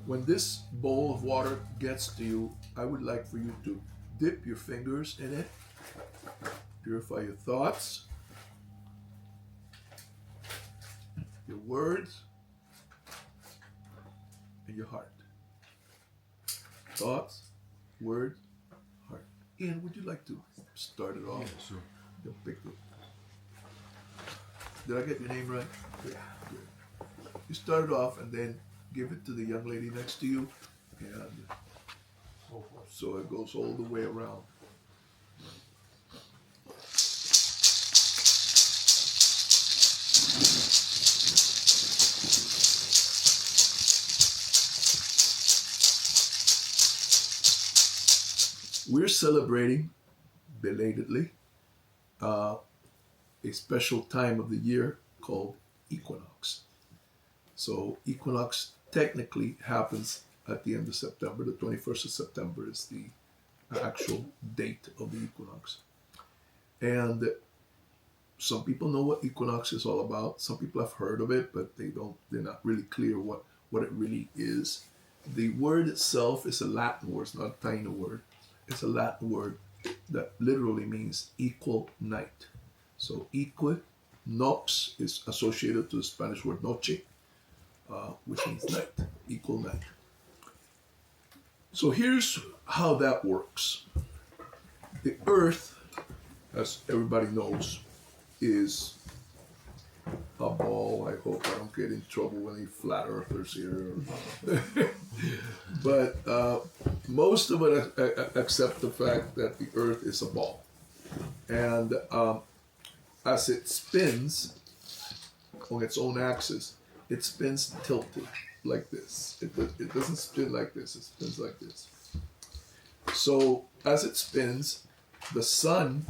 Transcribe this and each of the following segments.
When this bowl of water gets to you, I would like for you to dip your fingers in it, purify your thoughts, your words, and your heart. Thoughts, words, heart. Ian, would you like to start it off? Yeah, sure. Did I get your name right? Yeah. Good. You start it off and then give it to the young lady next to you, and so it goes all the way around. We're celebrating, belatedly, a special time of the year called Equinox. So Equinox technically happens at the end of September. The 21st of September is the actual date of the equinox. And some people know what equinox is all about. Some people have heard of it, but they're not really clear what it really is. The word itself is a Latin word, it's not a Taino word. It's a Latin word that literally means equal night. So equinox is associated to the Spanish word noche, which means night, equal night. So here's how that works. The Earth, as everybody knows, is a ball. I hope I don't get in trouble with any flat earthers here. But most of it accept the fact that the Earth is a ball. And as it spins on its own axis, it spins tilted like this. It doesn't spin like this, it spins like this. So as it spins, the sun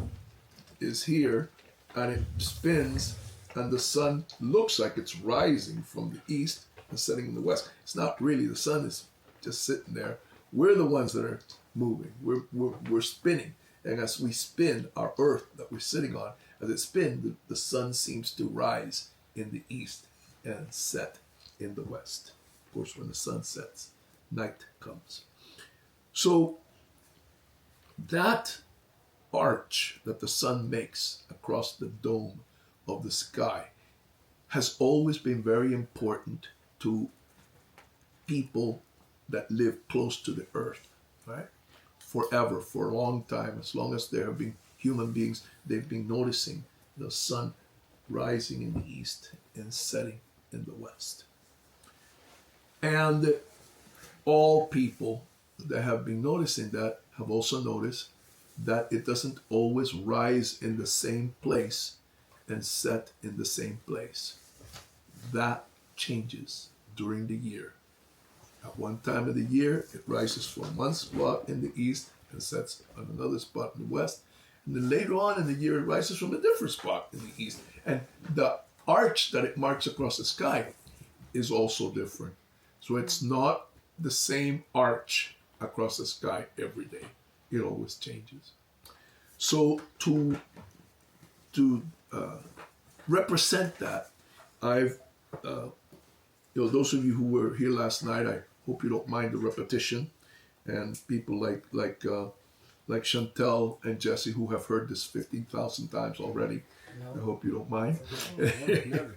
is here and it spins, and the sun looks like it's rising from the east and setting in the west. It's not really, the sun is just sitting there. We're the ones that are moving. We're spinning. And as we spin, our Earth that we're sitting on, as it spins, the sun seems to rise in the east and set in the west. Of course, when the sun sets, night comes. So that arch that the sun makes across the dome of the sky has always been very important to people that live close to the earth, right? Forever, for a long time, as long as there have been human beings, they've been noticing the sun rising in the east and setting in the west. And all people that have been noticing that have also noticed that it doesn't always rise in the same place and set in the same place. That changes during the year. At one time of the year, it rises from one spot in the east and sets on another spot in the west. And then later on in the year, it rises from a different spot in the east. And the arch that it marks across the sky is also different. So it's not the same arch across the sky every day. It always changes. So to represent that, I've those of you who were here last night, I hope you don't mind the repetition, and people like Chantel and Jesse who have heard this 15,000 times already. No. I hope you don't mind. Never.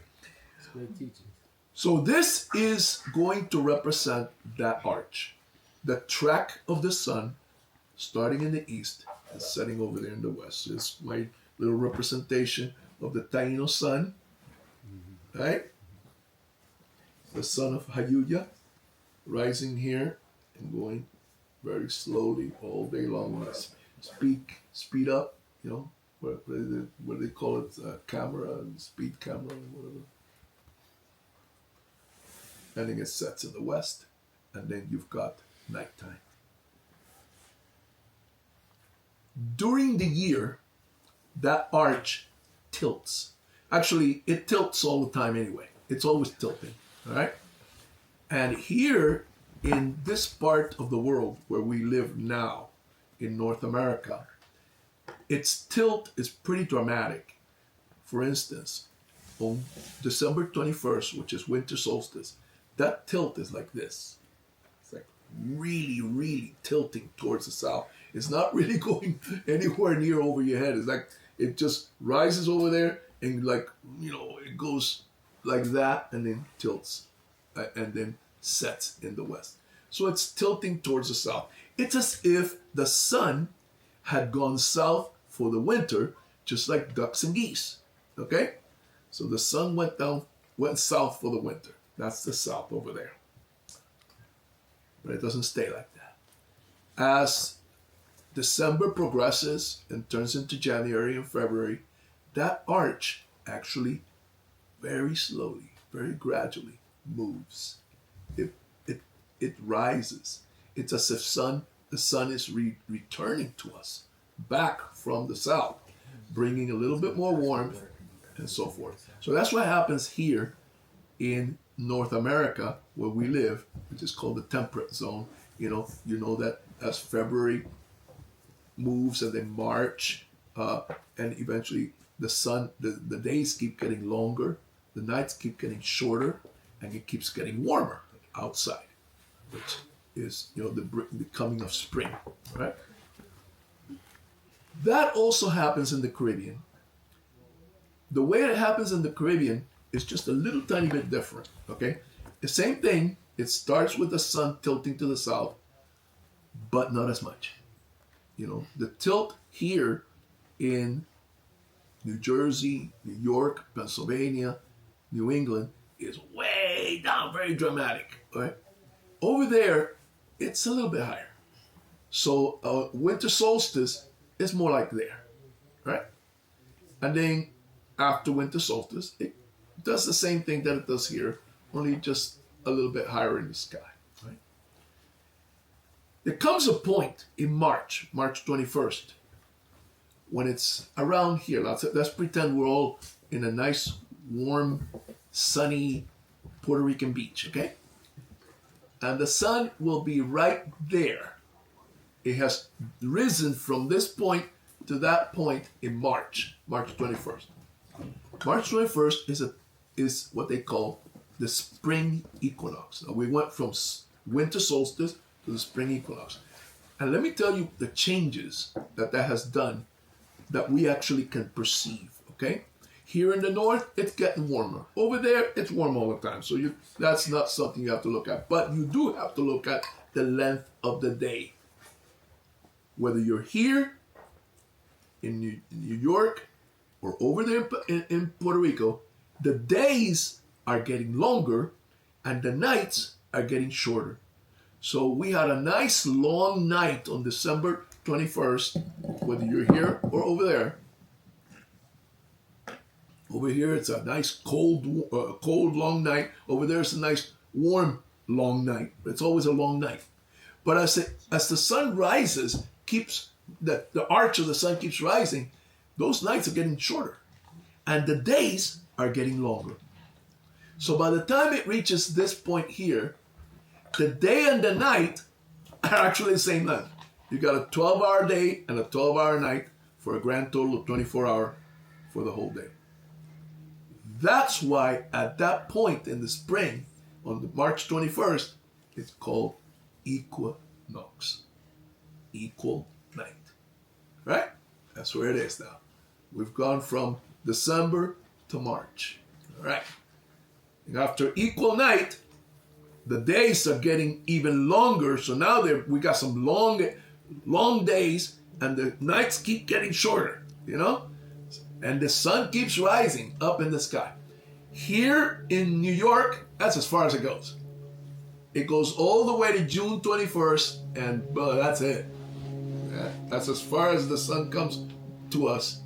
It's great teaching. So this is going to represent that arch, the track of the sun starting in the east and setting over there in the west. It's my little representation of the Taino sun, right? The sun of Hayuya rising here and going very slowly all day long. Speed up, what do they call it? Camera, speed camera, whatever. And then it sets in the west, and then you've got nighttime. During the year, that arch tilts. Actually, it tilts all the time anyway. It's always tilting, all right? And here in this part of the world where we live now, in North America, its tilt is pretty dramatic. For instance, on December 21st, which is winter solstice, that tilt is like this. really, really tilting towards the south. It's not really going anywhere near over your head. It's like it just rises over there and like, it goes like that and then tilts and then sets in the west. So it's tilting towards the south. It's as if the sun had gone south for the winter, just like ducks and geese. Okay? So the sun went south for the winter. That's the south over there. But it doesn't stay like that. As December progresses and turns into January and February, that arch actually very slowly, very gradually moves. It rises. It's as if the sun is returning to us back from the south, bringing a little bit more warmth and so forth. So that's what happens here in North America, where we live, which is called the temperate zone. You know that as February moves and then March, and eventually the days keep getting longer, the nights keep getting shorter, and it keeps getting warmer outside, which is the coming of spring, right? That also happens in the Caribbean. The way it happens in the Caribbean is just a little tiny bit different, okay? The same thing, it starts with the sun tilting to the south, but not as much. The tilt here in New Jersey, New York, Pennsylvania, New England is way down, very dramatic, right? Over there, it's a little bit higher. So winter solstice is more like there, right? And then after winter solstice, it does the same thing that it does here, only just a little bit higher in the sky, right? There comes a point in March 21st, when it's around here. Let's pretend we're all in a nice, warm, sunny Puerto Rican beach, okay? And the sun will be right there. It has risen from this point to that point in March 21st. March 21st is what they call the spring equinox. Now we went from winter solstice to the spring equinox. And let me tell you the changes that has done that we actually can perceive, okay? Here in the north, it's getting warmer. Over there, it's warm all the time. So that's not something you have to look at. But you do have to look at the length of the day. Whether you're here in New York or over there in Puerto Rico, the days are getting longer and the nights are getting shorter. So we had a nice long night on December 21st, whether you're here or over there. Over here, it's a nice cold, long night. Over there, it's a nice, warm, long night. It's always a long night. But as the sun rises, the arch of the sun keeps rising, those nights are getting shorter. And the days are getting longer. So by the time it reaches this point here, the day and the night are actually the same length. You got a 12-hour day and a 12-hour night for a grand total of 24-hour for the whole day. That's why at that point in the spring, on March 21st, it's called equinox. Equal night. Right? That's where it is now. We've gone from December to March. All right. And after equal night, the days are getting even longer. So now we got some long days, and the nights keep getting shorter, And the sun keeps rising up in the sky. Here in New York, that's as far as it goes. It goes all the way to June 21st, and that's it. That's as far as the sun comes to us.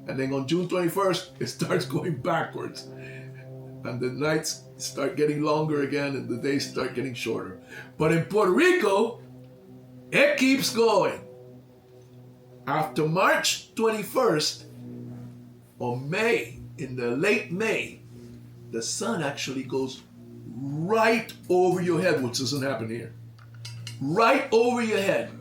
And then on June 21st, it starts going backwards. And the nights start getting longer again, and the days start getting shorter. But in Puerto Rico, it keeps going. After March 21st, on in the late May, the sun actually goes right over your head, which doesn't happen here. Right over your head.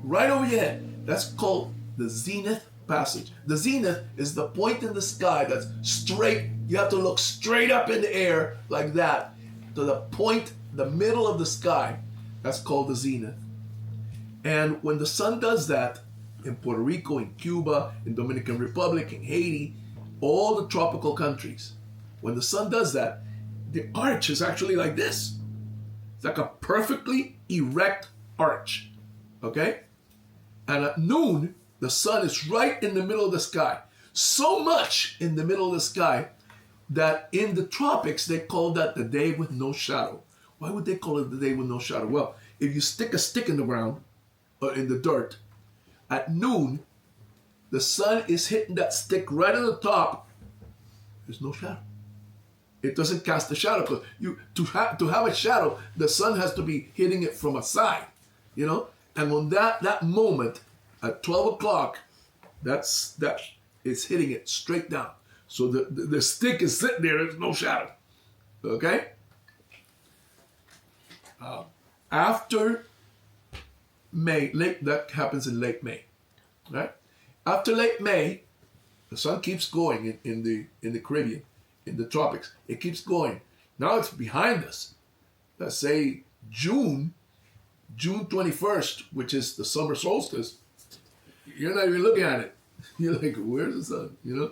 Right over your head. That's called the zenith passage. The zenith is the point in the sky that's straight. You have to look straight up in the air like that to the point, the middle of the sky. That's called the zenith. And when the sun does that, in Puerto Rico, in Cuba, in Dominican Republic, in Haiti, all the tropical countries, when the sun does that, the arch is actually like this. It's like a perfectly erect arch. Okay? And at noon, the sun is right in the middle of the sky. So much in the middle of the sky that in the tropics, they call that the day with no shadow. Why would they call it the day with no shadow? Well, if you stick a stick in the ground, or in the dirt, at noon, the sun is hitting that stick right on the top. There's no shadow. It doesn't cast a shadow. Because to have a shadow, the sun has to be hitting it from a side, you know. And on that moment at 12 o'clock, that is hitting it straight down. So the stick is sitting there. There's no shadow. Okay. After May, that happens in late May, right? After late May, the sun keeps going in the Caribbean, in the tropics. It keeps going. Now it's behind us. Let's say June 21st, which is the summer solstice. You're not even looking at it. You're like, where's the sun? You know,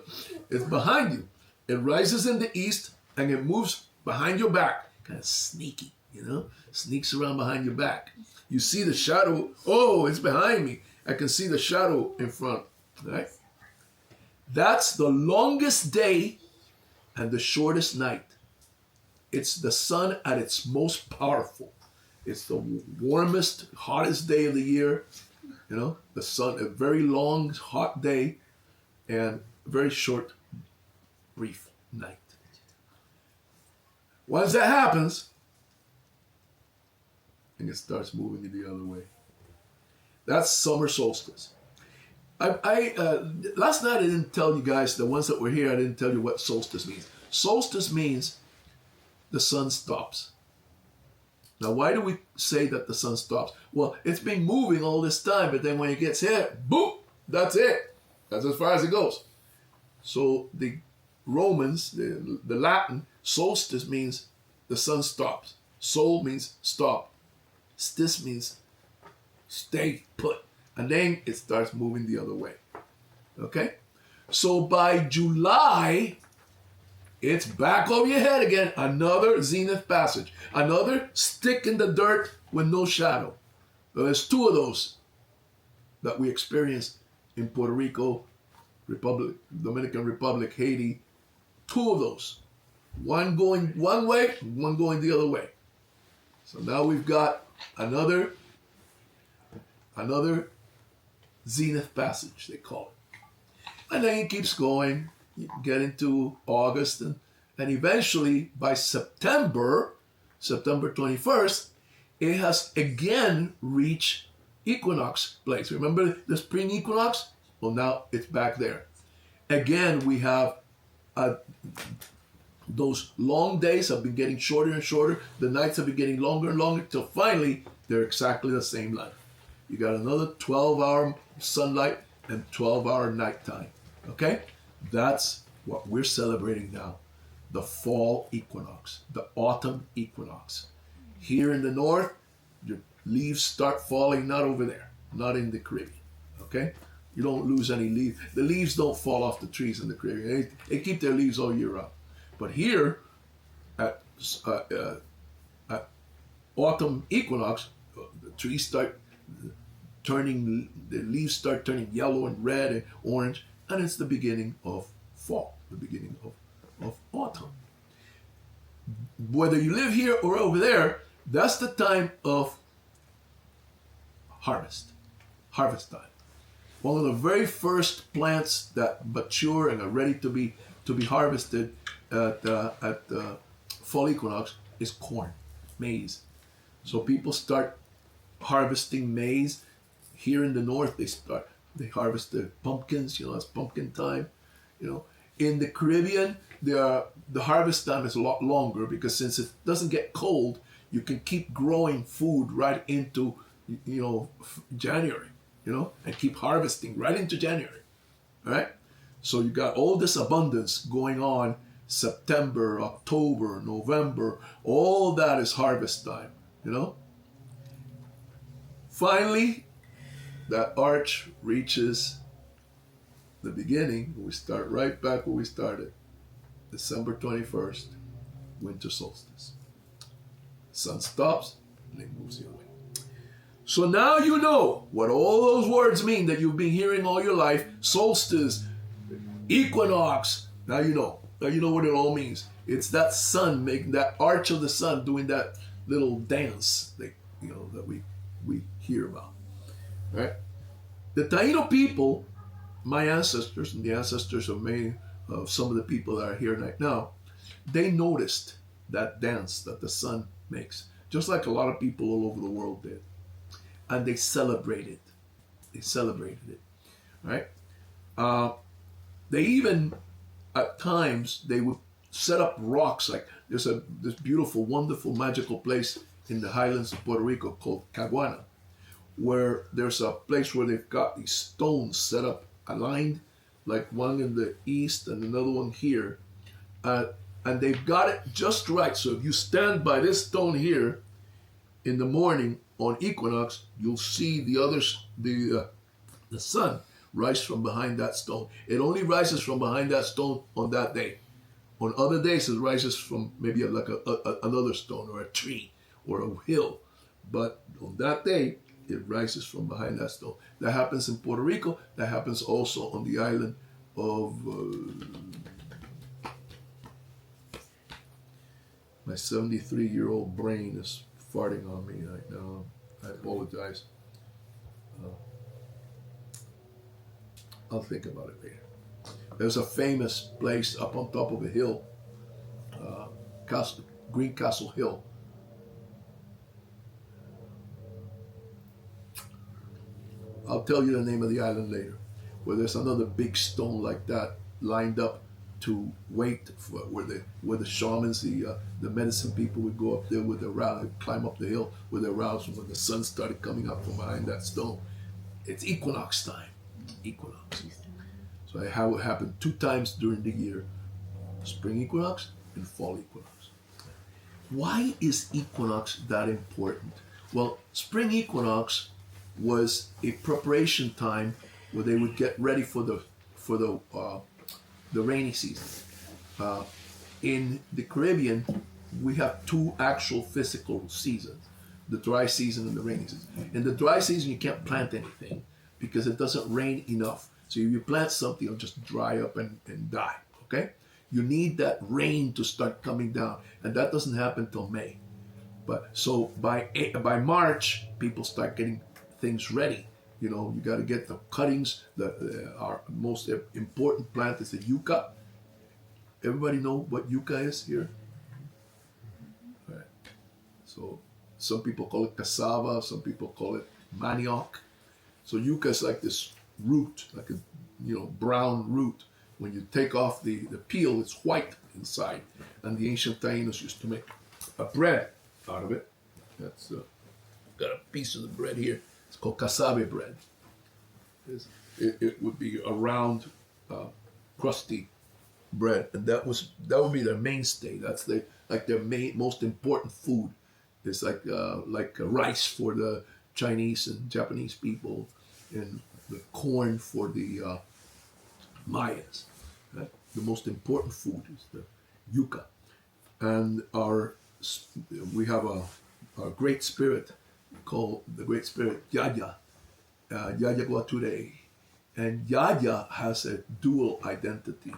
it's behind you. It rises in the east and it moves behind your back, kind of sneaky. You know, sneaks around behind your back. You see the shadow. Oh, it's behind me. I can see the shadow in front. Right? That's the longest day and the shortest night. It's the sun at its most powerful. It's the warmest, hottest day of the year. You know, the sun, a very long, hot day and a very short, brief night. Once that happens, and it starts moving in the other way. That's summer solstice. Last night I didn't tell you guys, the ones that were here, I didn't tell you what solstice means. Solstice means the sun stops. Now, why do we say that the sun stops? Well, it's been moving all this time, but then when it gets hit, boom, that's it. That's as far as it goes. So the Romans, the Latin, solstice means the sun stops. Sol means stop. Stis means stay put. And then it starts moving the other way. Okay? So by July, it's back over your head again. Another zenith passage. Another stick in the dirt with no shadow. So there's two of those that we experienced in Puerto Rico, Dominican Republic, Haiti. Two of those. One going one way, one going the other way. So now we've got another zenith passage, they call it. And then it keeps going. You get into August, and eventually by September 21st, it has again reached equinox place. Remember the spring equinox? Well, now it's back there. Again, we have those long days have been getting shorter and shorter. The nights have been getting longer and longer till finally they're exactly the same length. You got another 12-hour sunlight and 12-hour nighttime. Okay? That's what we're celebrating now. The fall equinox, the autumn equinox. Here in the north, your leaves start falling, not over there, not in the Caribbean. Okay? You don't lose any leaves. The leaves don't fall off the trees in the Caribbean. They keep their leaves all year round. But here, at autumn equinox, the trees start turning, the leaves start turning yellow and red and orange, and it's the beginning of fall, the beginning of autumn. Whether you live here or over there, that's the time of harvest time. One of the very first plants that mature and are ready to be harvested at the fall equinox is corn, maize. So people start harvesting maize. Here in the north, they harvest the pumpkins. It's pumpkin time. In the Caribbean, the harvest time is a lot longer because since it doesn't get cold, you can keep growing food right into January. And keep harvesting right into January. All right? So you got all this abundance going on September, October, November. All that is harvest time, finally, that arch reaches the beginning. We start right back where we started. December 21st, winter solstice. Sun stops and it moves the other way. So now you know what all those words mean that you've been hearing all your life. Solstice, equinox. Now you know. Now you know what it all means. It's that sun making that arch of the sun doing that little dance that that we hear about. Right? The Taino people, my ancestors and the ancestors of many of some of the people that are here right now, they noticed that dance that the sun makes, just like a lot of people all over the world did. And they celebrated. They celebrated it, right? They even, at times, they would set up rocks. Like there's this beautiful, wonderful, magical place in the highlands of Puerto Rico called Caguana, where there's a place where they've got these stones set up, aligned, like one in the east and another one here, and they've got it just right. So if you stand by this stone here in the morning on equinox, you'll see the sun rise from behind that stone. It only rises from behind that stone on that day. On other days, it rises from maybe another stone or a tree or a hill. But on that day, it rises from behind that stone. That happens in Puerto Rico. That happens also on the island of... my 73-year-old brain is farting on me right now. I apologize. I'll think about it later. There's a famous place up on top of a hill, Green Castle Hill. I'll tell you the name of the island later, where there's another big stone like that lined up to wait for where the shamans, the medicine people would go up there with their rounds, climb up the hill with their rounds when the sun started coming up from behind that stone. It's equinox time. Equinox. So it happened 2 times during the year: spring equinox and fall equinox. Why is equinox that important? Well, spring equinox was a preparation time where they would get ready for the rainy season. In the Caribbean, we have 2 actual physical seasons: the dry season and the rainy season. In the dry season, you can't plant anything because it doesn't rain enough. So if you plant something, it'll just dry up and die, okay? You need that rain to start coming down, and that doesn't happen till May. But so by March, people start getting things ready. You know, you got to get the cuttings. Our most important plant is the yucca. Everybody know what yucca is here? All right. So some people call it cassava. Some people call it manioc. So yucca is like this root, like a brown root. When you take off the peel, it's white inside. And the ancient Tainos used to make a bread out of it. That's got a piece of the bread here. It's called cassave bread. It would be a round, crusty bread, and that would be their mainstay. That's their most important food. It's like rice for the Chinese and Japanese people, and the corn for the Mayas. Right? The most important food is the yucca, and we have a great spirit called the Great Spirit Yaya, Yaya Guature. And Yaya has a dual identity.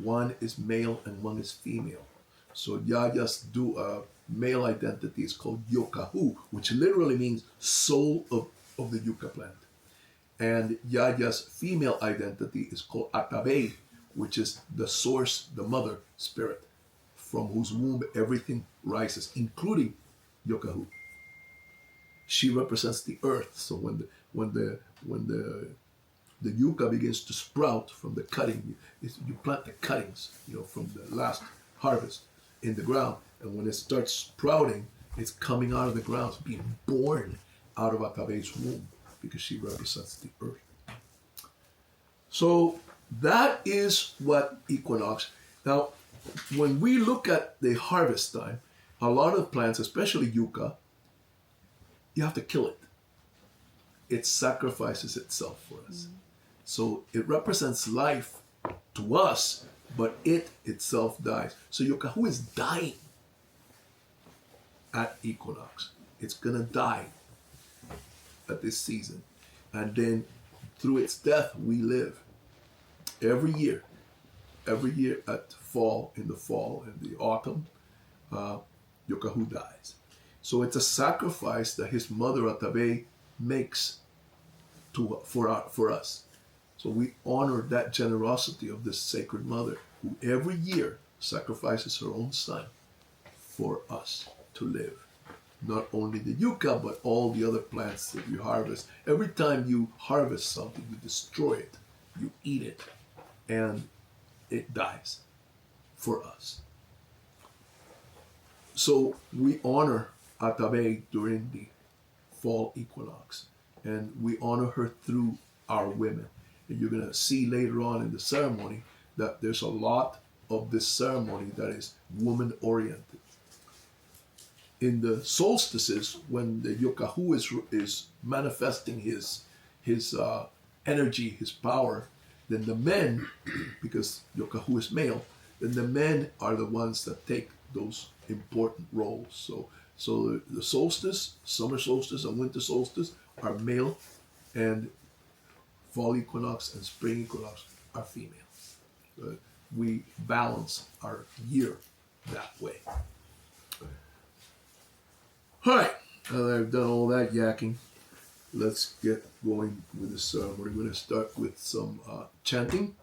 One is male and one is female. So Yaya's male identity is called Yokahu, which literally means soul of the yucca plant. And Yaya's female identity is called Atabe, which is the source, the mother spirit, from whose womb everything rises, including Yokahu. She represents the earth. So when the yucca begins to sprout from the cutting, you plant the cuttings, from the last harvest in the ground, and when it starts sprouting, it's coming out of the ground, it's being born out of Atabe's womb, because she represents the earth. So that is what equinox. Now, when we look at the harvest time, a lot of plants, especially yucca, you have to kill it. it sacrifices itself for us. So it represents life to us, but it itself dies. So Yokahu is dying at equinox. It's gonna die at this season. And then through its death, we live. Every year at fall, in the fall and the autumn, Yokahu dies. So it's a sacrifice that his mother Atabe makes for us. So we honor that generosity of this sacred mother who every year sacrifices her own son for us to live. Not only the yucca, but all the other plants that you harvest. Every time you harvest something, you destroy it, you eat it, and it dies for us. So we honor Atabe during the fall equinox, and we honor her through our women. And you're going to see later on in the ceremony that there's a lot of this ceremony that is woman-oriented. In the solstices, when the Yokahu is manifesting his energy, his power, then the men, because Yokahu is male, then the men are the ones that take those important roles. So the solstice, summer solstice and winter solstice are male, and fall equinox and spring equinox are female. We balance our year that way. All right, now that I've done all that yakking, let's get going with the ceremony. We're going to start with some chanting.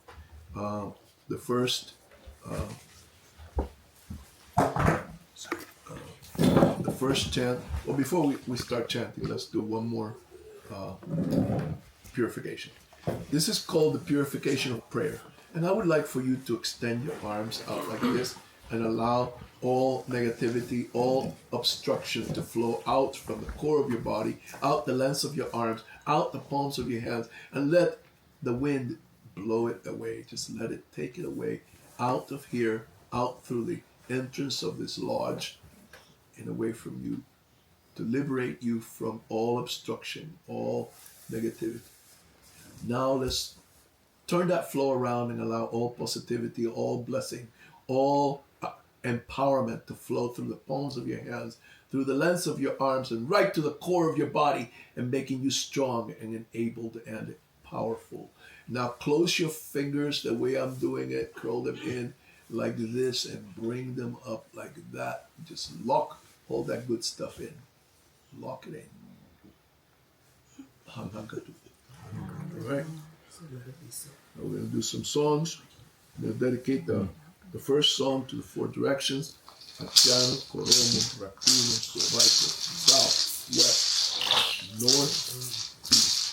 The first chant. Well, before we start chanting, let's do one more purification. This is called the purification of prayer. And I would like for you to extend your arms out like this and allow all negativity, all obstruction to flow out from the core of your body, out the lengths of your arms, out the palms of your hands, and let the wind blow it away. Just let it take it away out of here, out through the entrance of this lodge and away from you, to liberate you from all obstruction, all negativity. Now let's turn that flow around and allow all positivity, all blessing, all empowerment to flow through the palms of your hands, through the lengths of your arms, and right to the core of your body, and making you strong and enabled and powerful. Now close your fingers the way I'm doing it, curl them in like this, and bring them up like that. Just lock all that good stuff in. Lock it in. All right. Now we're going to do some songs. I'm going to dedicate the first song to the four directions: Atiano, Coromo, Raccoon, Slovakia, south, west, north, east.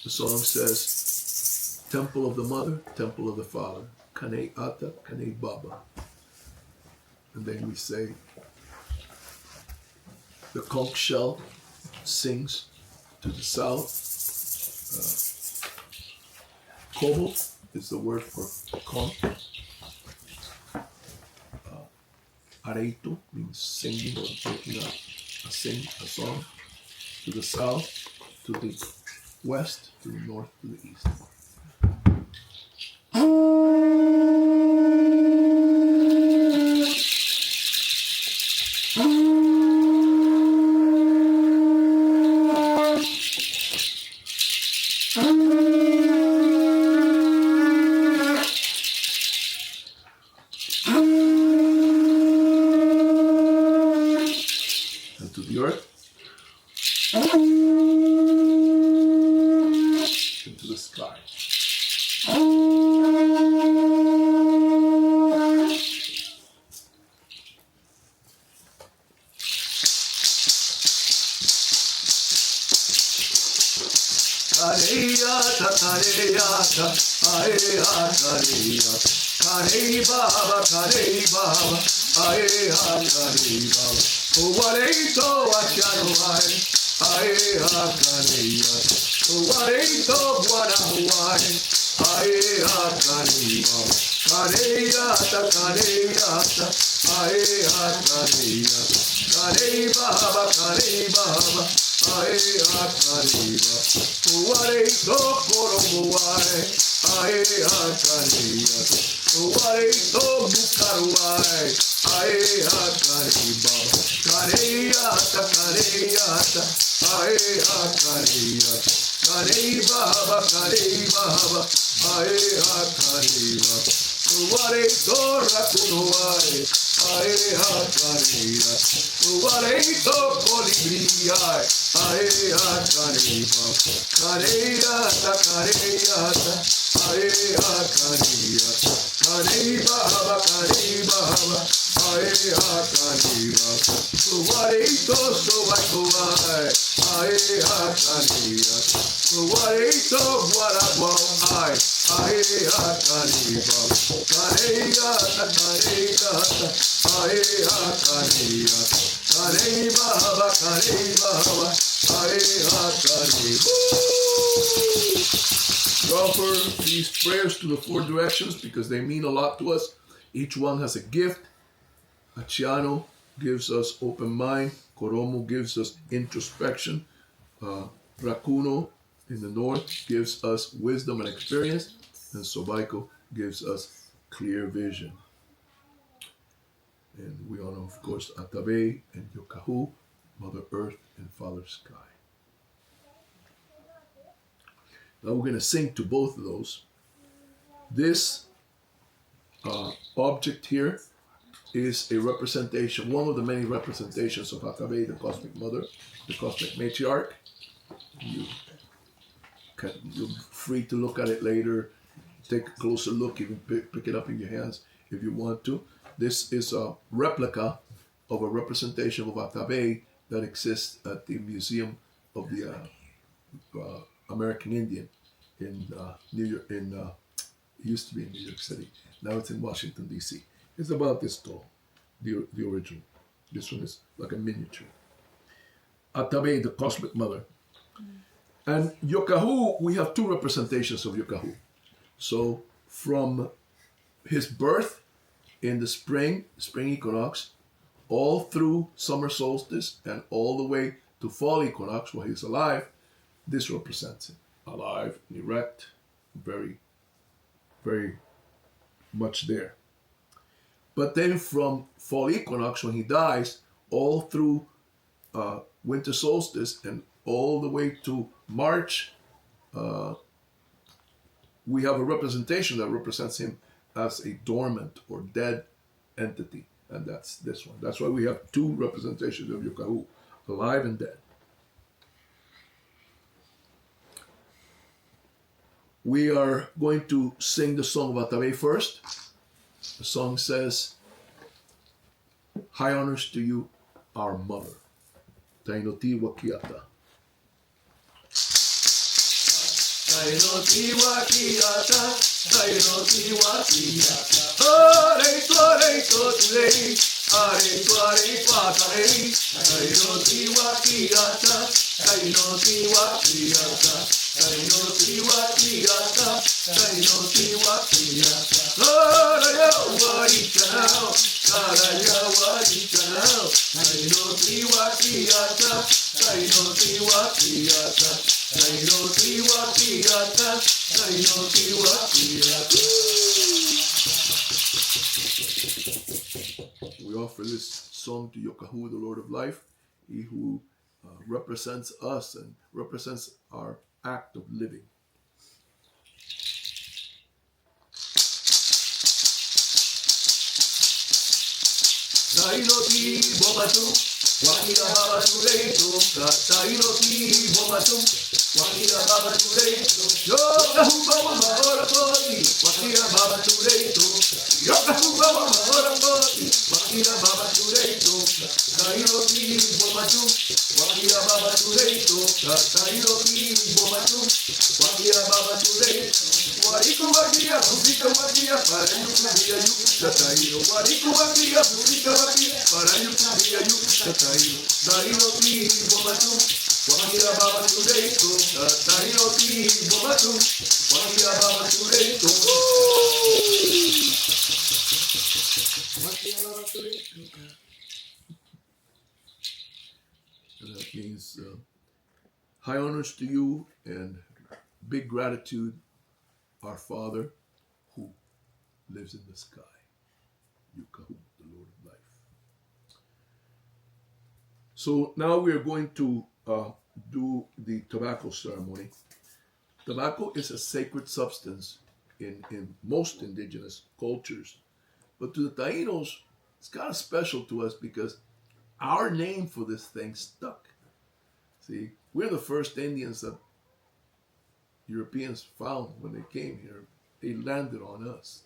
The song says, Temple of the Mother, Temple of the Father, Kane Ata, Kane Baba. And then we say, the conch shell sings to the south. Kobo is the word for conch. Areito means singing or making a song. To the south, to the west, to the north, to the east. Kareyata, kareyata, ae kareya. Karey baba, ae kareba. Uware to koromuai, ae kareya. Uware to bukaruai, ae kareba. Kareyata, kareyata, ae kareya. Karey baba, ae kareba. Uware to rakunuai, ae kareba. Uware to kolibriai, ae kareba. Kareyata, kareyata, ae kareba. Karey baba, ae kareba. Uware to sobaikuai, ae kareba. Uware to guaraguai, ae kareba. Kareyata, kareyata, ae kareba. Karey baba, ae kareba. We offer these prayers to the four directions because they mean a lot to us. Each one has a gift. Achiano gives us open mind. Koromo gives us introspection. Rakuno in the north gives us wisdom and experience. And Sobaiko gives us clear vision. And we honor, of course, Atabe and Yokahu, Mother Earth and Father Sky. Now we're going to sing to both of those. This object here is a representation, one of the many representations of Atabe, the Cosmic Mother, the Cosmic Matriarch. You're free to look at it later, take a closer look, even pick it up in your hands if you want to. This is a replica of a representation of Atabe that exists at the Museum of the American Indian in New York. It used to be in New York City. Now it's in Washington, D.C. It's about this tall, the original. This one is like a miniature. Atabe, the Cosmic Mother. And Yokahu, we have two representations of Yokahu. So from his birth in the spring equinox, all through summer solstice and all the way to fall equinox while he's alive, this represents him. Alive and erect, very, very much there. But then from fall equinox, when he dies, all through winter solstice and all the way to March, we have a representation that represents him as a dormant or dead entity. And that's this one. That's why we have two representations of Yokahu, alive and dead. We are going to sing the song of Atabe first. The song says, high honors to you, our mother. Taino ti wakiata. Taino ti wakiata, Taino ti wakiata. Areito tulei, areito atarei. Taino ti wakiata, Taino ti wakiata. Taino ti wakiata, Taino ti wakiata. Araya warichanao, araya warichanao. Taino ti wakiata, Taino ti wakiata. Taino ti wakiata, Taino ti wakiata. We offer this song to Yokahu, the Lord of Life, he who represents us and represents our act of living. Taino ti bomatu, wakira baba tureito, Taino ti bomatu, wakira baba tureito. Yokahu baba mahora koti, wakira baba tureito. Yokahu baba mahora koti, wakira baba tureito. Taino ti bomatu, wakira baba tureito. Taino ti bomatu, wakira baba tureito. Wariku wakia, musika wakia, para yukubia yukta Taino. Wariku wakia, musika wakia, para yukubia yukta Taino. Taino ti bomatu, wakira baba tureito. Taino ti bomatu, wakira baba tureito. is high honors to you and big gratitude, our Father who lives in the sky. Yukahu, the Lord of life. So now we are going to do the tobacco ceremony. Tobacco is a sacred substance in most indigenous cultures. But to the Tainos, it's kind of special to us because our name for this thing stuck. See, we're the first Indians that Europeans found when they came here. They landed on us.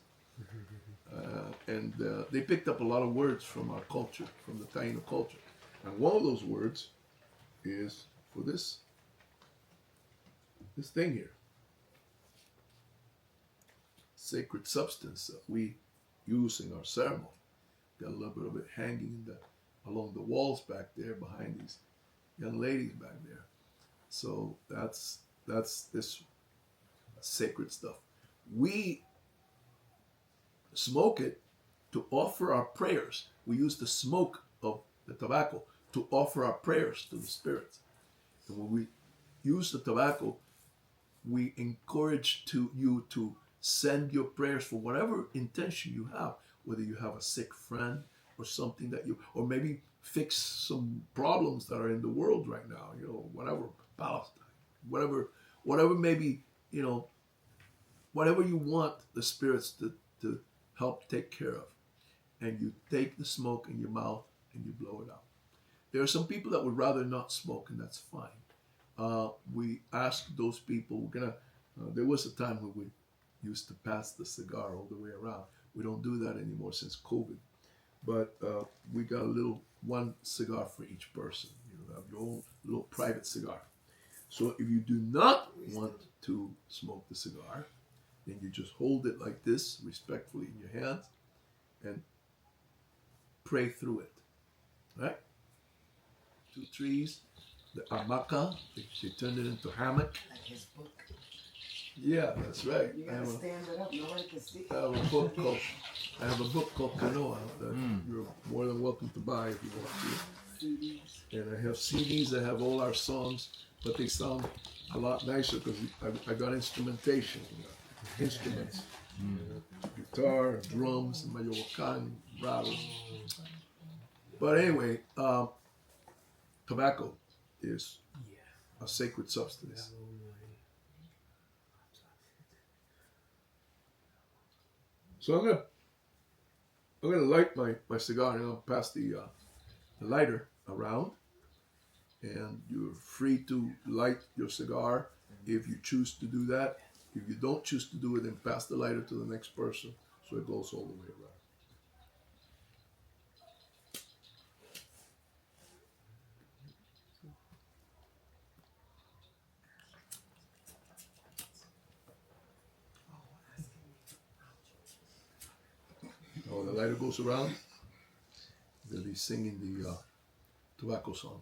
And they picked up a lot of words from our culture, from the Taino culture. And one of those words is for this thing here. Sacred substance that we use in our ceremony. Got a little bit of it hanging along the walls back there behind these young ladies back there. So that's this sacred stuff. We smoke it to offer our prayers. We use the smoke of the tobacco to offer our prayers to the spirits. And when we use the tobacco, we encourage you to send your prayers for whatever intention you have, whether you have a sick friend or something that or maybe fix some problems that are in the world right now, whatever, Palestine, whatever maybe, whatever you want the spirits to help take care of. And you take the smoke in your mouth and you blow it out. There are some people that would rather not smoke, and that's fine. We ask those people, there was a time when we used to pass the cigar all the way around. We don't do that anymore since COVID. But we got one cigar for each person. You have your own little private cigar. So if you do not want to smoke the cigar, then you just hold it like this, respectfully in your hands, and pray through it. Right? 2 trees, the hamaca, they turned it into hammock. Like his book. Yeah, that's right. You gotta stand it up, nobody can see. I have a book called Kanoa that you're more than welcome to buy if you want to. CDs. And I have CDs that have all our songs, but they sound a lot nicer because I got instrumentation, instruments, guitar, drums, mayowakan, rattles. But anyway, tobacco is a sacred substance. So I'm gonna light my cigar, and I'll pass the lighter around, and you're free to light your cigar if you choose to do that. If you don't choose to do it, then pass the lighter to the next person, so it goes all the way around. Oh, the lighter goes around, they'll be singing the tobacco song.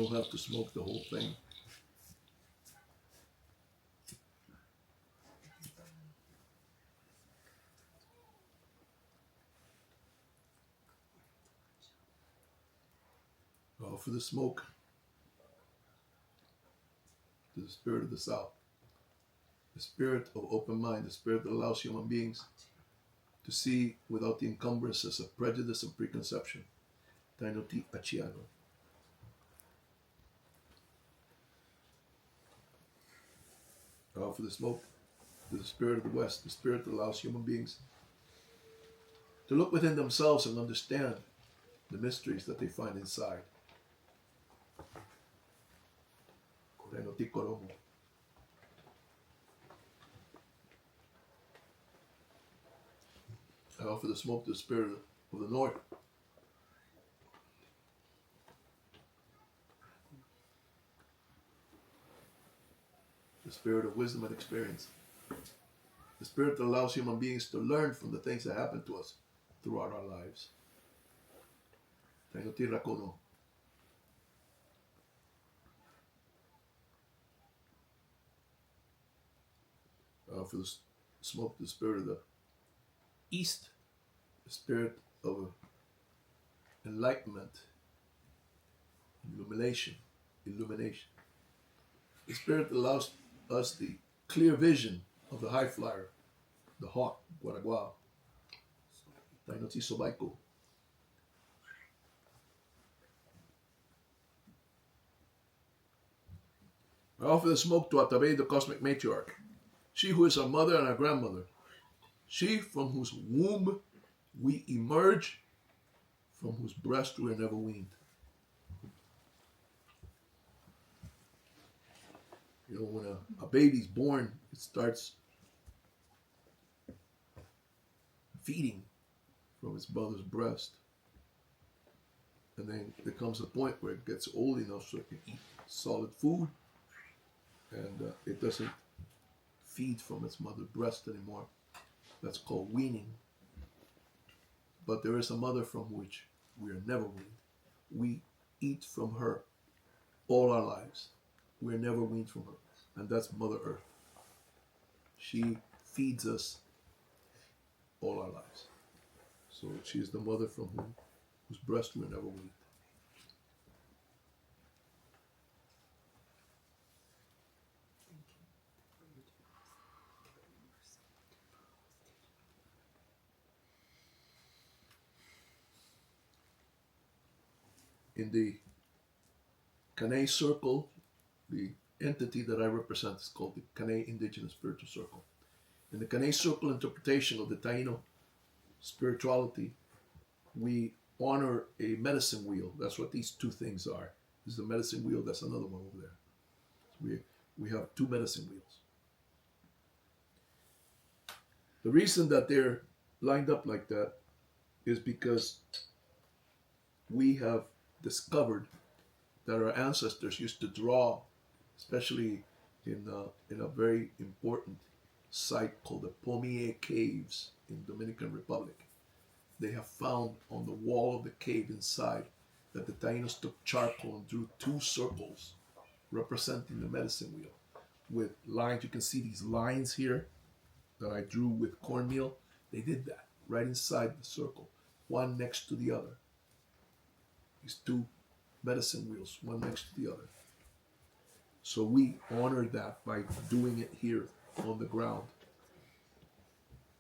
don't have to smoke the whole thing. Offer the smoke to the spirit of the South, the spirit of open mind, the spirit that allows human beings to see without the encumbrances of prejudice and preconception. Taino ti achiano. Offer the smoke to the spirit of the West, the spirit that allows human beings to look within themselves and understand the mysteries that they find inside. Taino ti koromo. I offer the smoke to the spirit of the North, the spirit of wisdom and experience, the spirit that allows human beings to learn from the things that happen to us throughout our lives. Taino ti rakono. I offer the smoke to the spirit of the East, the spirit of enlightenment, illumination, the spirit that allows us the clear vision of the high flyer, the hawk, guaragua, Taino ti sobaiko. I offer the smoke to Atabe, the cosmic matriarch, she who is our mother and our grandmother, she from whose womb we emerge, from whose breast we are never weaned. You know, when a baby's born, it starts feeding from its mother's breast. And then there comes a point where it gets old enough so it can eat solid food, and it doesn't feed from its mother's breast anymore. That's called weaning. But there is a mother from which we are never weaned. We eat from her all our lives. We are never weaned from her. And that's Mother Earth. She feeds us all our lives. So she is the mother from whose breast we are never weaned. In the Kane circle, the entity that I represent is called the Kane Indigenous Spiritual Circle. In the Kane circle interpretation of the Taino spirituality, we honor a medicine wheel. That's what these two things are. This is a medicine wheel, that's another one over there. So we have two medicine wheels. The reason that they're lined up like that is because we have discovered that our ancestors used to draw, especially in a very important site called the Pomie Caves in Dominican Republic. They have found on the wall of the cave inside that the Tainos took charcoal and drew two circles representing the medicine wheel with lines. You can see these lines here that I drew with cornmeal. They did that right inside the circle, one next to the other. These two medicine wheels, one next to the other. So we honor that by doing it here on the ground.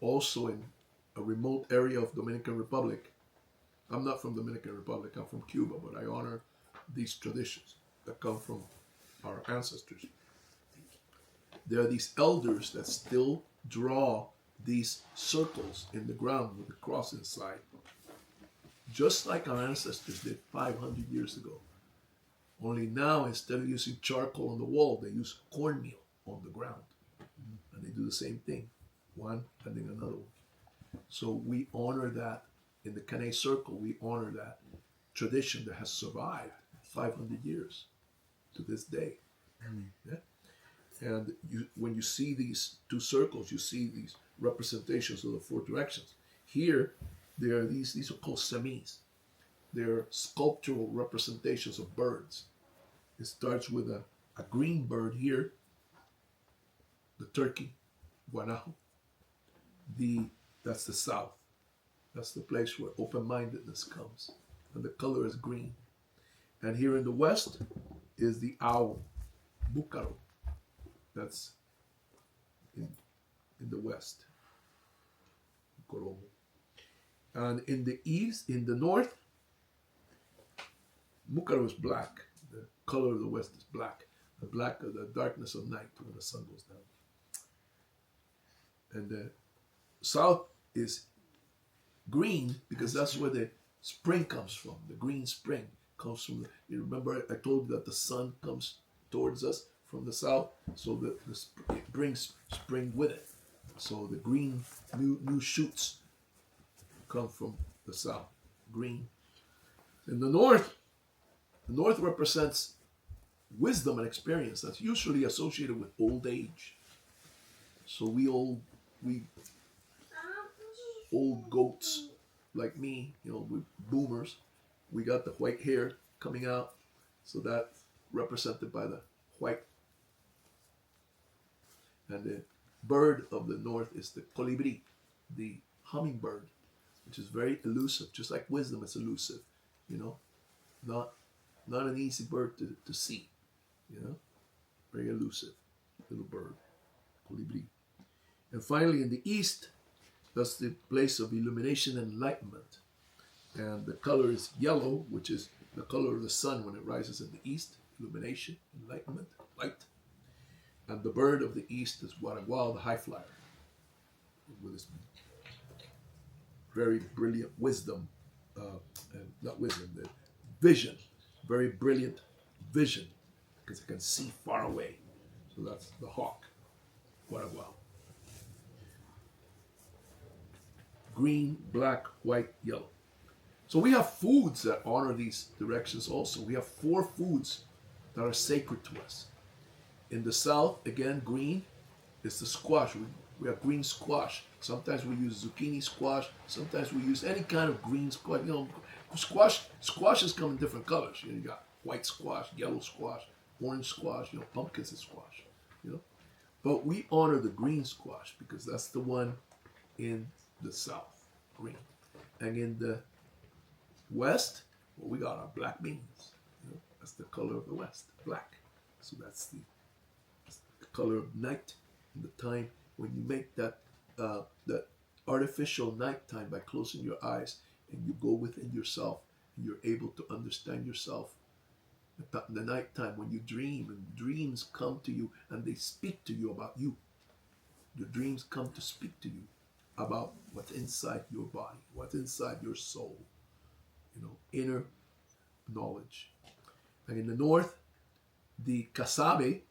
Also in a remote area of Dominican Republic, I'm not from Dominican Republic, I'm from Cuba, but I honor these traditions that come from our ancestors. There are these elders that still draw these circles in the ground with the cross inside, just like our ancestors did 500 years ago. Only now, instead of using charcoal on the wall, they use cornmeal on the ground. And they do the same thing, one and then another one. So we honor that in the Kane circle. We honor that tradition that has survived 500 years to this day. Yeah? And when you see these two circles, you see these representations of the four directions. Here, there are these are called semis. They're sculptural representations of birds. It starts with a green bird here, the turkey, guanajo. That's the south. That's the place where open-mindedness comes. And the color is green. And here in the west is the owl, búcaro. That's in the west. And in the east, in the north, búcaro is black. The color of the west is black. The black of the darkness of night when the sun goes down. And the south is green because that's where the spring comes from. The green spring comes from. You remember I told you that the sun comes towards us from the south, so that it brings spring with it. So the green new shoots come from the south, green. In the north represents wisdom and experience. That's usually associated with old age. So we old goats like me, we boomers, we got the white hair coming out, so that's represented by the white. And the bird of the north is the colibri, the hummingbird, which is very elusive, just like wisdom is elusive, not an easy bird to see, very elusive little bird, colibri. And finally, in the east, that's the place of illumination and enlightenment. And the color is yellow, which is the color of the sun when it rises in the east. Illumination, enlightenment, light. And the bird of the east is guaraguao, the high flyer, with his very brilliant wisdom, and not wisdom, the vision, very brilliant vision, because it can see far away. So that's the hawk, guaraguao. Green, black, white, yellow. So we have foods that honor these directions also. We have 4 foods that are sacred to us. In the south, again, green is the squash. We have green squash. Sometimes we use zucchini squash. Sometimes we use any kind of green squash. Squashes come in different colors. You got white squash, yellow squash, orange squash, pumpkins is squash. But we honor the green squash because that's the one in the south, green. And in the west, we got our black beans. That's the color of the west, black. So that's the color of night, and the time when you make that artificial nighttime by closing your eyes and you go within yourself and you're able to understand yourself. The nighttime when you dream and dreams come to you and they speak to you about you. Your dreams come to speak to you about what's inside your body, what's inside your soul, inner knowledge. And in the north, the casabe,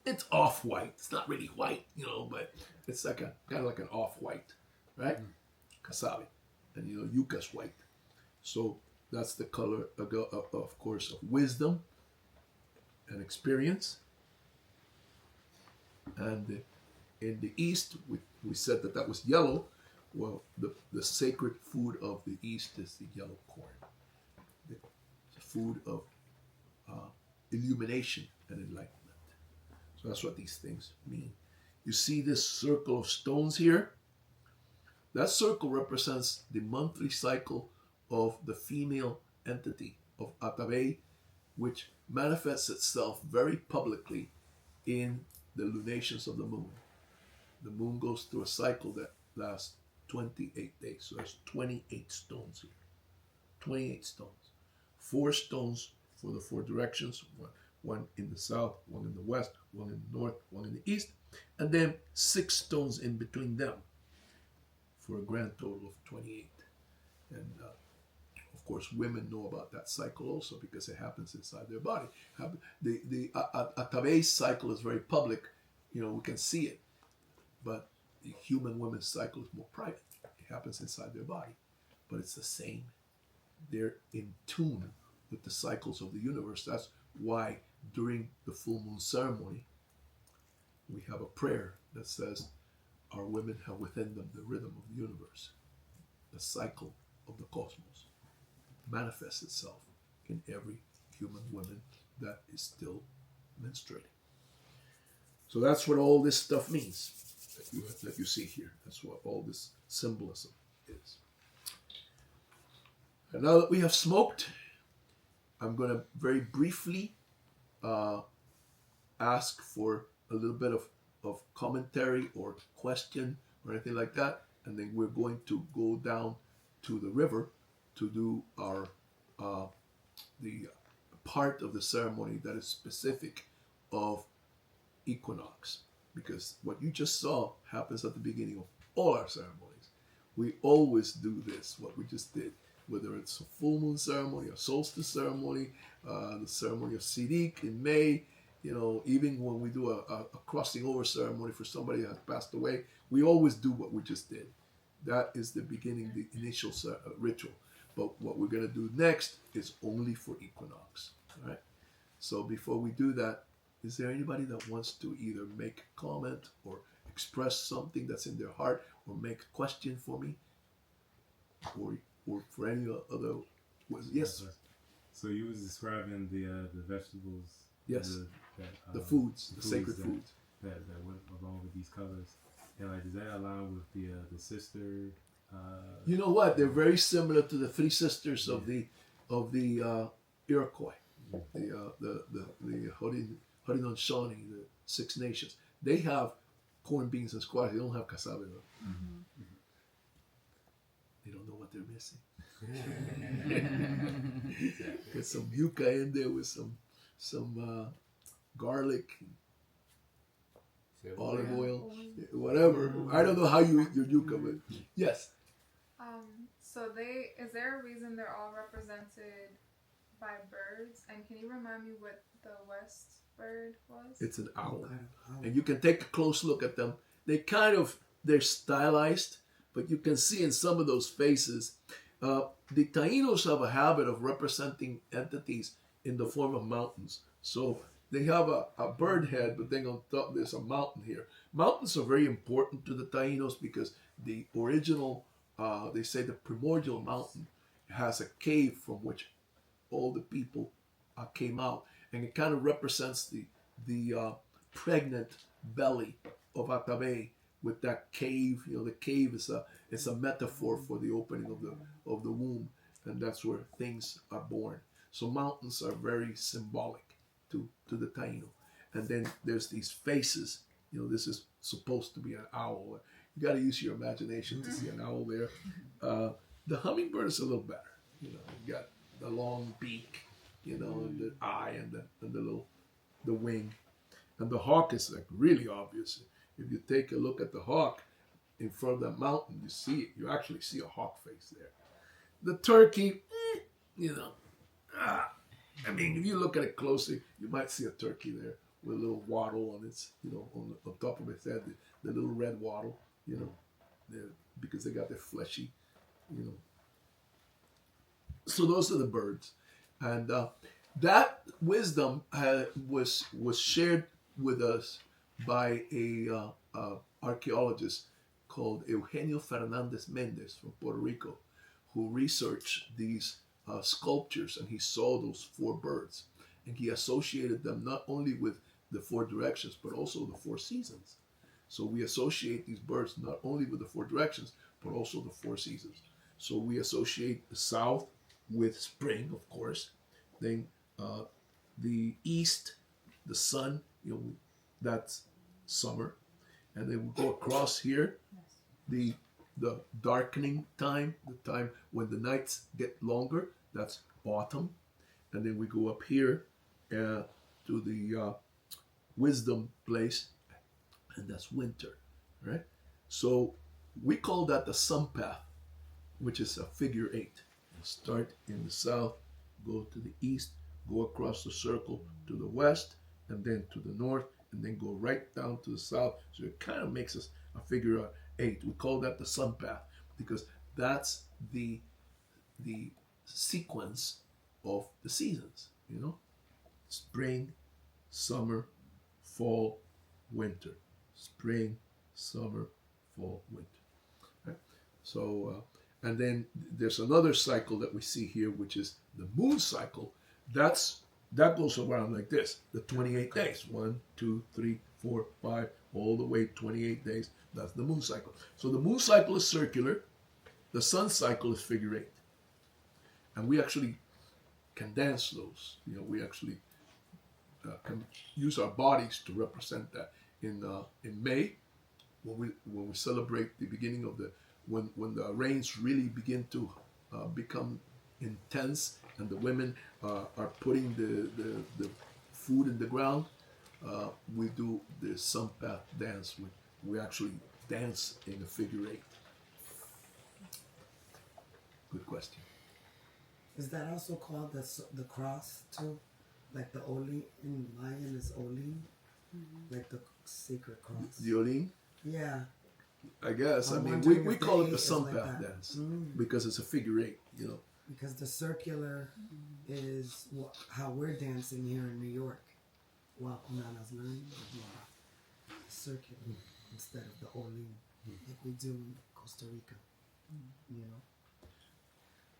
it's off-white. It's not really white, but it's like kind of like an off-white, right? Casabe. And yuca's white. So that's the color, of course, of wisdom and experience. And in the east, we said that was yellow. Well, the sacred food of the east is the yellow corn. The food of illumination and enlightenment. So that's what these things mean. You see this circle of stones here? That circle represents the monthly cycle of the female entity of Atabey, which manifests itself very publicly in the lunations of the moon. The moon goes through a cycle that lasts 28 days. So there's 28 stones here. 28 stones. 4 stones for the 4 directions. One in the south, one in the west, one in the north, one in the east. And then 6 stones in between them for a grand total of 28. And of course, women know about that cycle also because it happens inside their body. The Atabey's cycle is very public. We can see it. But the human woman's cycle is more private. It happens inside their body. But it's the same. They're in tune with the cycles of the universe. That's why during the full moon ceremony, we have a prayer that says, our women have within them the rhythm of the universe. The cycle of the cosmos manifests itself in every human woman that is still menstruating. So that's what all this stuff means that you see here. That's what all this symbolism is. And now that we have smoked, I'm going to very briefly ask for a little bit of commentary or question or anything like that. And then we're going to go down to the river to do our the part of the ceremony that is specific of Equinox. Because what you just saw happens at the beginning of all our ceremonies. We always do this, what we just did. Whether it's a full moon ceremony, a solstice ceremony, the ceremony of Sirik in May, even when we do a crossing over ceremony for somebody that has passed away, we always do what we just did. That is the beginning, the initial ritual. But what we're going to do next is only for Equinox. All right. So before we do that, is there anybody that wants to either make a comment or express something that's in their heart or make a question for me? Or for any other? Yes. So you was describing the vegetables. Yes. The foods, sacred foods that went along with these colors, and like does that align with the sister? You know what? They're very similar to the three sisters of the Iroquois, the Haudenosaunee, the Six Nations. They have corn, beans, and squash. They don't have cassava. Mm-hmm. They don't know what they're missing. Get some yuca in there with some garlic, olive oil, whatever. I don't know how you eat your yuca, but yes. So is there a reason they're all represented by birds? And can you remind me what the West bird was? It's an owl. And you can take a close look at them. They're stylized, but you can see in some of those faces. The Tainos have a habit of representing entities in the form of mountains. So they have a bird head, but then on top there's a mountain here. Mountains are very important to the Tainos because the original, they say the primordial mountain has a cave from which all the people came out. And it kind of represents the pregnant belly of Atabe with that cave. The cave is a metaphor for the opening of the womb, and that's where things are born. So mountains are very symbolic to the Taino. And then there's these faces. This is supposed to be an owl. You got to use your imagination to see an owl there. The hummingbird is a little better. You got the long beak, and the eye and the wing. And the hawk is like really obvious. If you take a look at the hawk in front of that mountain, you see it. You actually see a hawk face there. The turkey, if you look at it closely, you might see a turkey there with a little wattle on its, on top of its head, the little red wattle, because they got their fleshy, So those are the birds. And that wisdom was shared with us by a archaeologist called Eugenio Fernandez Mendez from Puerto Rico, who researched these sculptures, and he saw those four birds, and he associated them not only with the four directions but also the four seasons. So we associate these birds not only with the four directions but also the four seasons. So we associate the south with spring, of course, then the east, the sun, that's summer, and then we go across here, the darkening time, the time when the nights get longer, that's autumn, and then we go up here to the wisdom place, and that's winter, right? So we call that the sun path, which is a figure 8. You start in the south, go to the east, go across the circle to the west, and then to the north, and then go right down to the south. So it kind of makes us a figure 8. We call that the sun path because that's the sequence of the seasons, spring, summer, fall, winter. Spring, summer, fall, winter. Right? So, and then there's another cycle that we see here, which is The moon cycle, that goes around like this. The 28 days. 1, 2, 3, 4, 5, all the way 28 days. That's the moon cycle. So the moon cycle is circular. The sun cycle is figure 8. And we actually can dance those. We actually can use our bodies to represent that. In May, when we celebrate the beginning of when the rains really begin to become intense, and the women are putting the food in the ground, we do the sun path dance. We actually dance in a figure 8. Good question. Is that also called the cross too? Like the Olim in Mayan is Olim, like the sacred cross. The Olim? Yeah. I guess. I'm I mean, wondering we if call they it the is sun like path that. dance because it's a figure 8. Because the circular is how we're dancing here in New York. Wakunana's line. Circular instead of the Olim, like we do in Costa Rica.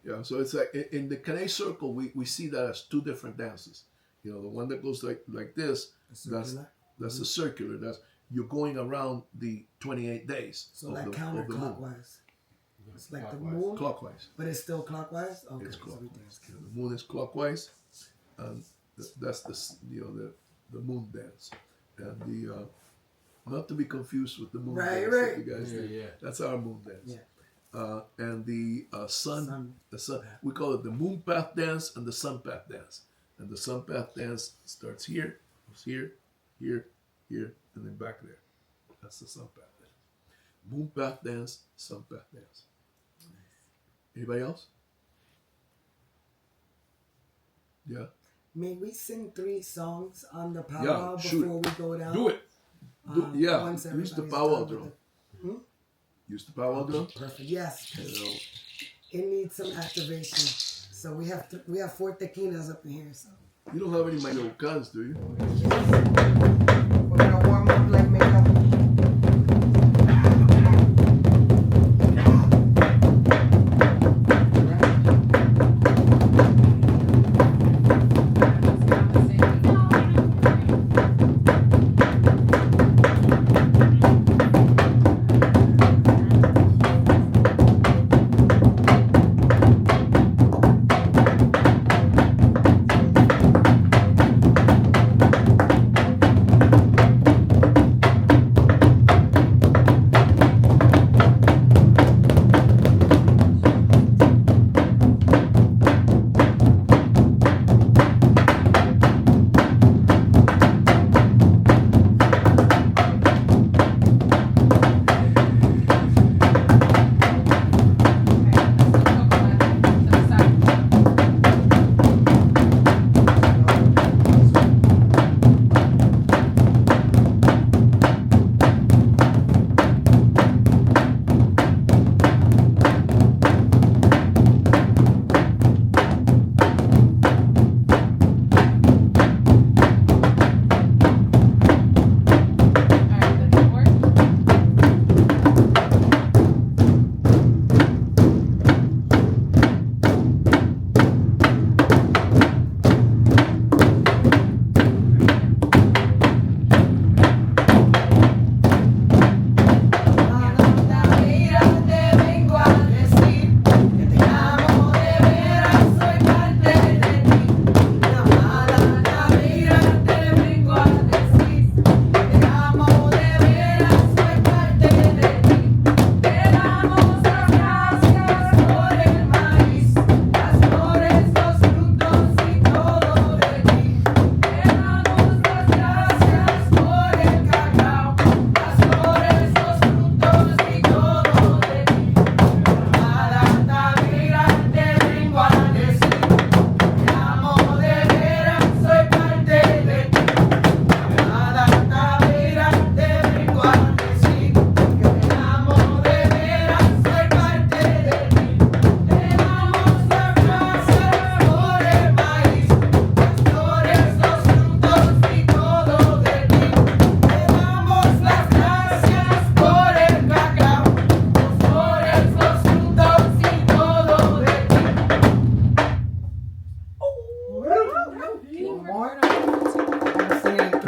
Yeah, so it's like in the Canay circle, we see that as 2 different dances. The one that goes like this, that's the circular. That's you're going around the 28 days. So like counterclockwise. It's like the moon. Clockwise. But it's still clockwise? Okay. It's So clockwise. we dance. The moon is clockwise, and that's the moon dance, and the not to be confused with the moon dance that you guys do. That's our moon dance. Yeah. And the sun, we call it the moon path dance and the sun path dance. And the sun path dance starts here, goes here, here, here, and then back there. That's the sun path dance. Moon path dance, sun path dance. Anybody else? Yeah. May we sing 3 songs on the powwow before we go down? Do it. Once Use the everybody's powwow done with drum. Use the powwow drum. Perfect. Yes. It needs some activation. So we have 4 tequilas up in here. So You don't have any Mallorcans, do you? we're gonna warm up like Miguel.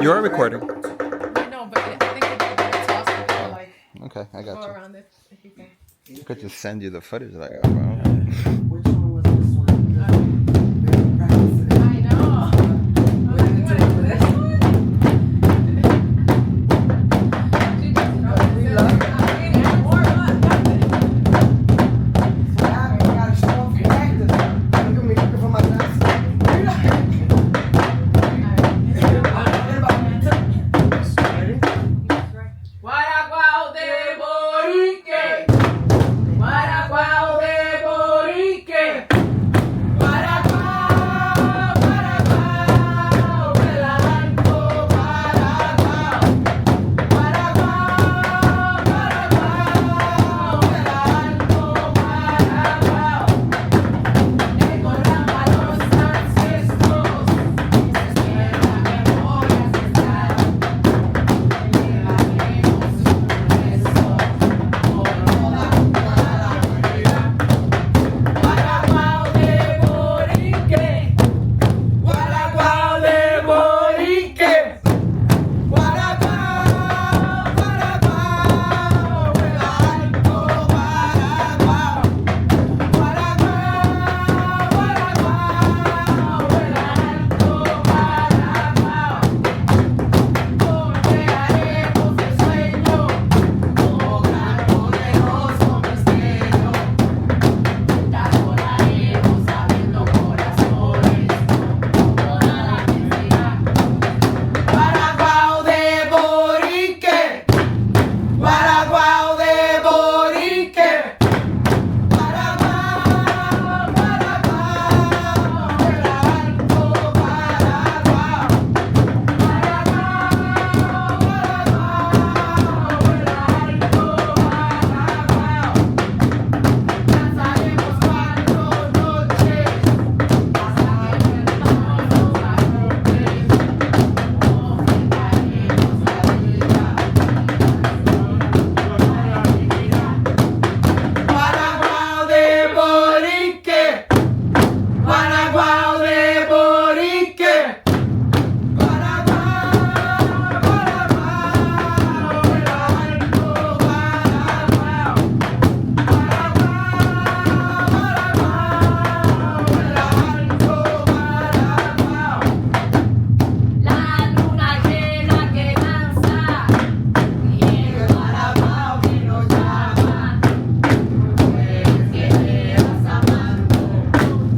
You are recording. I know, but I think it's awesome to like Okay, I go got you. around it if you can. I could just send you the footage that I got, bro. Which one was this one? Very practice it. I know. We're gonna do it. This one? She just I gotta show off your practice. Look at me looking for my glasses. Guaraguao de Borique. Guaraguao de Borique. Guaraguao, Guaraguao, el alto Guaraguao. Guaraguao, Guaraguao, el alto Guaraguao. Recordamos a los ancestros, esa es la memoria ancestral. Guaraguao de Borique, Guaraguao de Borique, Guaraguao, Guaraguao, el alto Guaraguao, Guaraguao, Guaraguao, el alto Guaraguao, donde haremos el sueño, lograr poderoso misterio. Ya volaremos abriendo corazones con toda la felicidad. Guaraguao de Borique, Guaraguao de Borique, Guaraguao, Guaraguao, el alto Guaraguao, Guaraguao, Guaraguao, el alto Guaraguao. Danzaremos 4 noches hasta que perdamos los barrotes. Ofrendaremos a Guaraguao de Borique, Guaraguao de Borique, Guaraguao, Guaraguao, el alto Guaraguao. La luna llena que danza y el Guaraguao que nos llama. Mujeres guerreras amando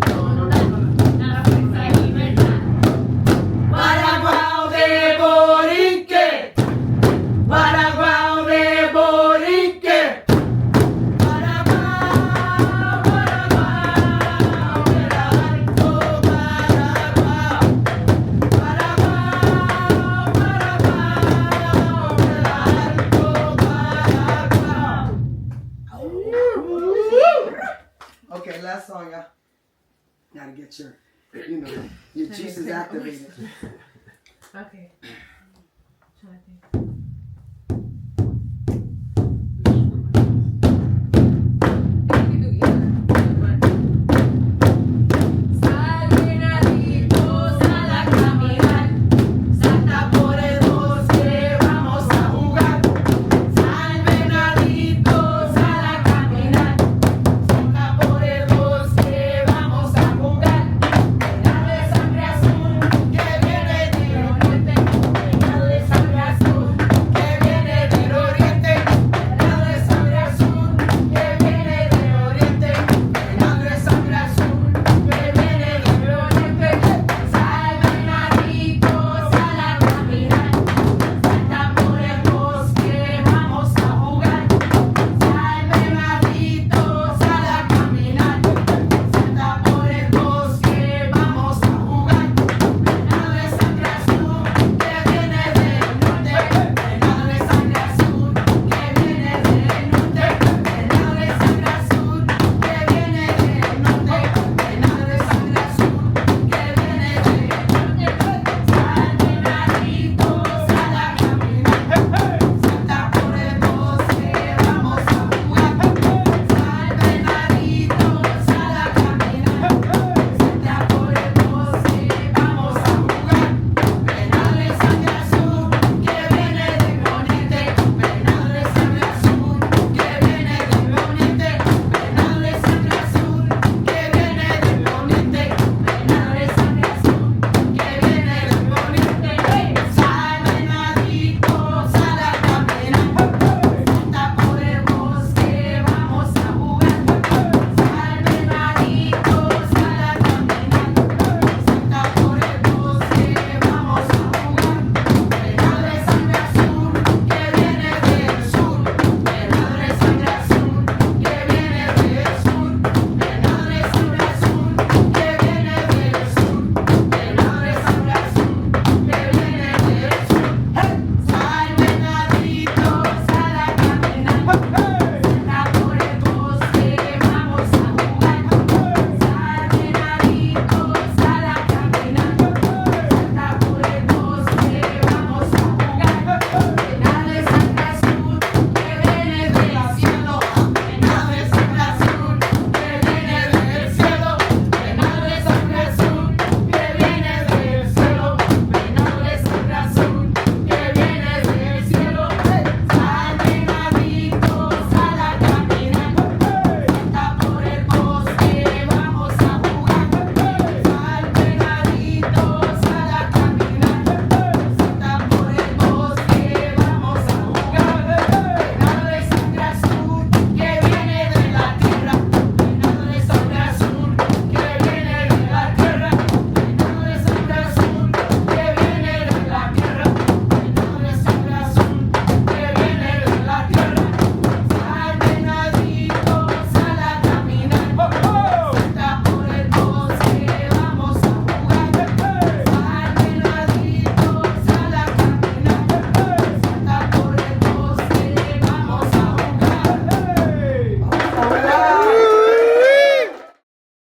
con una fuerza y libertad. Guaraguao de Borique, Guaraguao de Borique. Guaraguao, Guaraguao, el alto Guaraguao. Guaraguao, Guaraguao, el alto Guaraguao. Okay, last song, y'all. Gotta get your juices activated. Okay. Trying to think.